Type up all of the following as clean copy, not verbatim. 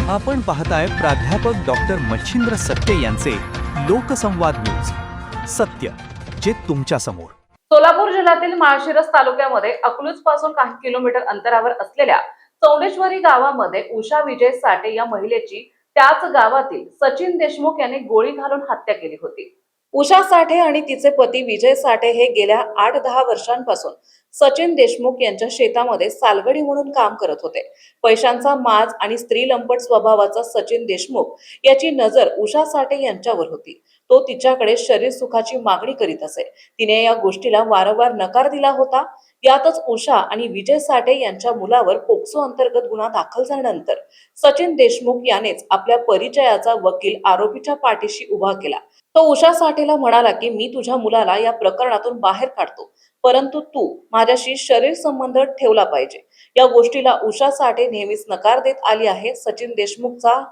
आपण पाहताय प्राध्यापक डॉक्टर मच्छिंद्र सकटे यांचे लोकसंवाद न्यूज, सत्य जे तुमच्या समोर। सोलापूर जिल्ह्यातील माळशिरस तालुक्यामध्ये अकलूज पासून काही किलोमीटर अंतरावर असलेल्या चौंडेश्वरी गावामध्ये उषा विजय साठे या महिलेची त्याच गावातील सचिन देशमुख यांनी गोळी घालून हत्या केली होती। उषा साठे आणि तिचे पती विजय साठे हे गेल्या 8-10 वर्षांपासून सचिन देशमुख यांच्या शेतामध्ये सालगडी म्हणून काम करत होते। पैशांचा माज आणि स्त्री लंपट स्वभावाचा सचिन देशमुख याची नजर उषा साठे यांच्यावर होती। तो तिच्याकडे शरीर सुखाची मागणी करीत असे। तिने या गोष्टीला वारंवार नकार दिला होता। यातच उषा आणि विजय साठे यांच्या मुलावर पोक्सो अंतर्गत गुन्हा दाखल झाल्यानंतर सचिन देशमुख यानेच आपल्या परिचयाचा वकील आरोपीच्या पाठीशी उभा केला। तो उषा साठेला म्हणाला की मी तुझ्या मुलाला या प्रकरणातून बाहेर काढतो, परंतु तू माझ्याशी शरीर संबंध ठेवला पाहिजे। या गोष्टीला उषा साठे नेहमीच नकार देत आली आहे। सचिन देशमुखचा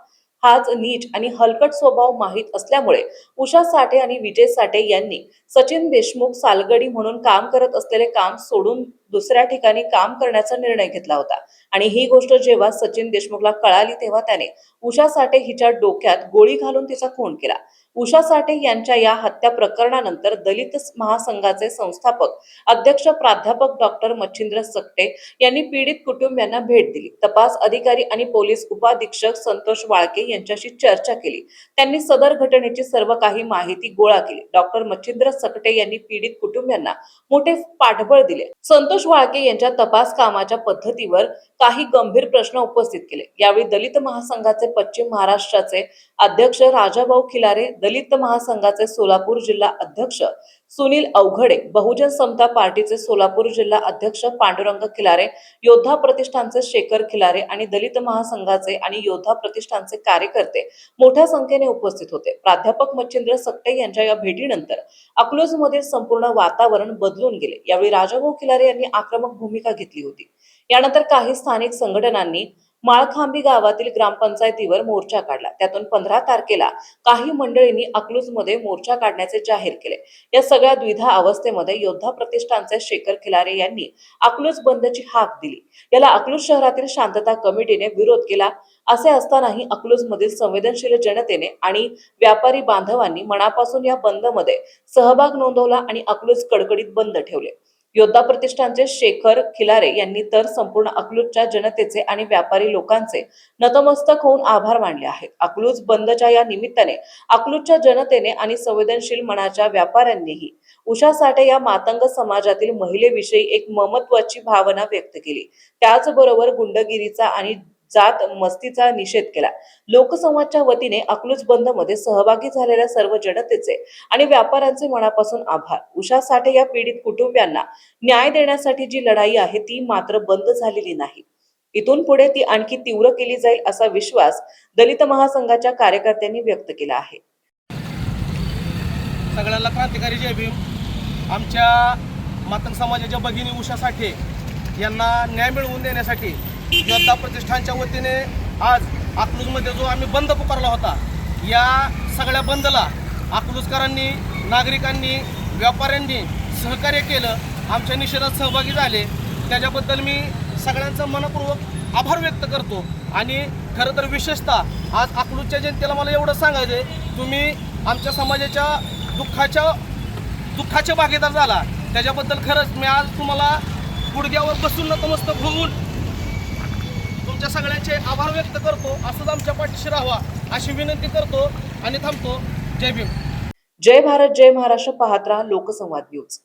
हाच नीच आणि हलकट स्वभाव माहीत असल्यामुळे उषा साठे आणि विजय साठे यांनी सचिन देशमुख सालगडी म्हणून काम करत असलेले काम सोडून दुसऱ्या ठिकाणी काम करण्याचा निर्णय घेतला होता। आणि ही गोष्ट जेव्हा सचिन देशमुखला कळाली तेव्हा त्याने उषा साठे हिच्या डोक्यात गोळी घालून तिचा खून केला। उषा साठे यांच्या या हत्या प्रकरणानंतर दलित महासंघाचे संस्थापक अध्यक्ष प्राध्यापक डॉक्टर मच्छिंद्र सकटे यांनी पीडित कुटुंबियांना भेट दिली। तपास अधिकारी आणि पोलीस उपाधीक्षक संतोष वाळके यांच्याशी चर्चा केली। त्यांनी सदर घटनेची सर्व काही माहिती गोळा केली। डॉक्टर मच्छिंद्र सकटे यांनी पीडित कुटुंबियांना मोठे पाठबळ दिले। संतोष वाळके यांच्या तपास कामाच्या पद्धतीवर काही गंभीर प्रश्न उपस्थित केले। यावेळी दलित महासंघाचे पश्चिम महाराष्ट्राचे अध्यक्ष राजाभाऊ खिलारे, दलित महासंघाचे सोलापूर जिल्हा अध्यक्ष सुनील अवघडे, बहुजन समता पार्टीचे सोलापूर जिल्हा अध्यक्ष पांडुरंग खिलारे, योद्धा प्रतिष्ठानचे शेखर खिलारे आणि दलित महासंघाचे आणि योद्धा प्रतिष्ठानचे कार्यकर्ते मोठ्या संख्येने उपस्थित होते। प्राध्यापक मच्छिंद्र सकटे यांच्या या भेटीनंतर अकलूज मधील संपूर्ण वातावरण बदलून गेले। यावेळी राजाभाऊ खिलारे यांनी आक्रमक भूमिका घेतली होती। यानंतर काही स्थानिक संघटनांनी माळखांबी गावातील ग्रामपंचायतीवर मोर्चा काढला। त्यातून 15 तारखेला काही मंडळींनी अकलूज मध्ये मोर्चा काढण्याचे जाहीर केले। या सगळ्या द्विधा अवस्थेमध्ये योद्धा प्रतिष्ठानचे शेखर खिलारे यांनी अकलूज बंदची हाक दिली। याला अकलूज शहरातील शांतता कमिटीने विरोध केला। असे असतानाही अकलूज मधील संवेदनशील जनतेने आणि व्यापारी बांधवांनी मनापासून या बंदमध्ये सहभाग नोंदवला आणि अकलूज कडकडीत बंद ठेवले। योद्धा प्रतिष्ठानचे शेखर खिलारे यांनी तर संपूर्ण अकलूजच्या जनतेचे आणि व्यापारी लोकांचे नतमस्तक होऊन आभार मानले आहेत। अकलूज बंदच्या या निमित्ताने अकलूजच्या जनतेने आणि संवेदनशील मनाच्या व्यापाऱ्यांनीही उषा साठे या मातंग समाजातील महिलेविषयी एक ममत्वाची भावना व्यक्त केली। त्याचबरोबर गुंडगिरीचा आणि जात मस्तीचा निषेध केला। लोकसंवादच्या वतीने अकलूज बंद मध्ये सहभागी झालेल्या सर्व जनतेचे आणि व्यापाऱ्यांचे मनापासून आभार। उषा साठे या पीडित कुटुंबियांना न्याय देण्यासाठी जी लढाई आहे ती मात्र बंद झालेली नाही। इथून पुढे ती आणखी तीव्र केली जाईल असा विश्वास दलित महासंघाच्या कार्यकर्त्यांनी व्यक्त केला आहे। सगळ्यांना क्रांतिकारी जय भीम। आमच्या मातंग समाजाच्या भगिनी उषा साठे यांना न्याय मिळवून देण्यासाठी योद्धा प्रतिष्ठानच्या वतीने आज अकलूजमध्ये जो आम्ही बंद पुकारला होता, या सगळ्या बंदला अकलूजकरांनी, नागरिकांनी, व्यापाऱ्यांनी सहकार्य केलं, आमच्या निषेधात सहभागी झाले। त्याच्याबद्दल मी सगळ्यांचा मनपूर्वक आभार व्यक्त करतो। आणि खरं तर विशेषतः आज अकलूजच्या जनतेला मला एवढं सांगायचं आहे, तुम्ही आमच्या समाजाच्या दुःखाचे भागीदार झाला, त्याच्याबद्दल खरंच मी आज तुम्हाला गुडघ्यावर बसून नतमस्तक होऊन तुमच्या सगळ्यांचे आभार व्यक्त करतो। असंच आमच्या पाठीशी राहावा अशी विनंती करतो आणि थांबतो। जय भीम। जय भारत, जय महाराष्ट्र पाहत रहा लोकसंवाद न्यूज।